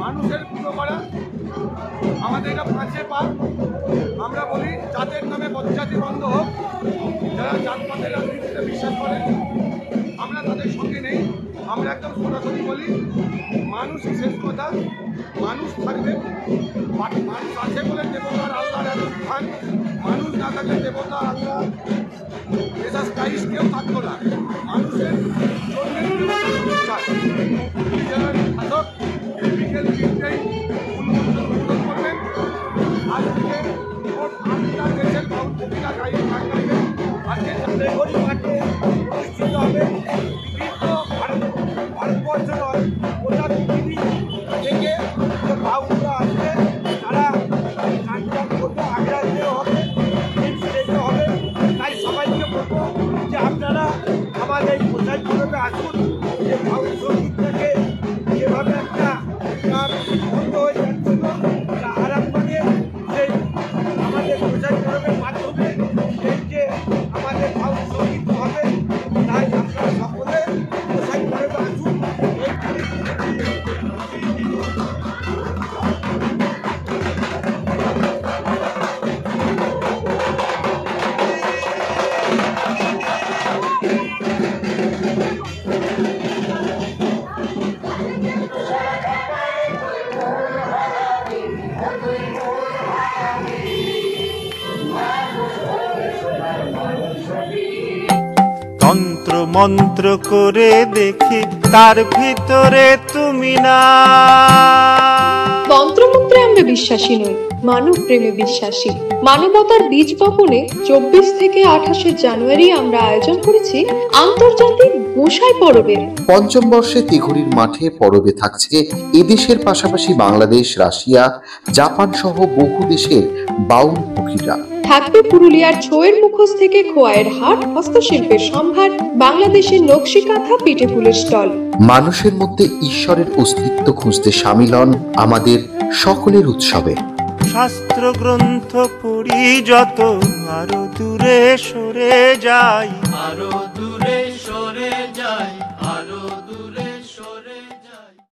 মানুষের পুজো করা আমাদের এটা পাঁচে পা। আমরা বলি জাতের নামে বজ্জাতি বন্ধ হোক। যারা জাতপাতের রাজনীতিতে বিশ্বাস করেন আমরা তাদের সঙ্গে নেই। আমরা একদম সরাসরি বলি মানুষই শেষ কথা। মানুষ থাকবে, মানুষ আছে বলে দেবতার আল্লাহর এত স্থান। মানুষ না থাকলে দেবতা আল্লাহ এসব ক্রাইস্ট কেউ থাকতো না। মানুষের শাসক বিকেল 3টায় উন্মোচন করবেন। আজ থেকে দেশের প্রতিটা গাড়ি থাকবে। আজকে চাঁদেগড়ি মাঠে অনুষ্ঠিত হবে। বিভিন্ন ভারতবর্ষ নয়, গোটা পৃথিবী থেকে বাউলরা আসবে। তারা গান করবে, আগ্রাতে হবে, স্টেজে হবে। তাই সবাইকে বলবো যে আপনারা আমাদের এই প্রচার করবে আসুন। যে বাউল সঙ্গীতটাকে যেভাবে একটা বন্ধ হয়ে যাচ্ছিল আরাম করে সেই আমাদের প্রচার করবে মাধ্যমে এই যে আমাদের বাউল সঙ্গীত হবে। তাই আপনারা সকলে প্রচার করবে আসুন। তন্ত্র মন্ত্র করে দেখি তার ভিতরে তুমি না। তন্ত্রমন্ত্রে আমরা বিশ্বাসী নই, মানব প্রেমে বিশ্বাসী। মানবতার বীজ বপনে 24 থেকে 28 জানুয়ারি আমরা আয়োজন করেছি আন্তর্জাতিক গোসাই পরবের। পঞ্চম বর্ষে তিঘুরির মাঠে পরবে থাকছে এদেশের পাশাপাশি বাংলাদেশ, রাশিয়া, জাপান সহ বহু দেশের বাউল পুকিরা। থাকবে পুরুলিয়ার ছোয়ের মুখোশ থেকে খোয়াইয়ের হাট, হস্তশিল্পের সম্ভার, বাংলাদেশের নকশি কাঁথা, পিঠে ফুলের স্টল। মানুষের মধ্যে ঈশ্বরের অস্তিত্ব খুঁজতে সামিল হন আমাদের সকলের উৎসবে। শাস্ত্র গ্রন্থ পড়ি যত আরো দূরে সরে যাই, আরো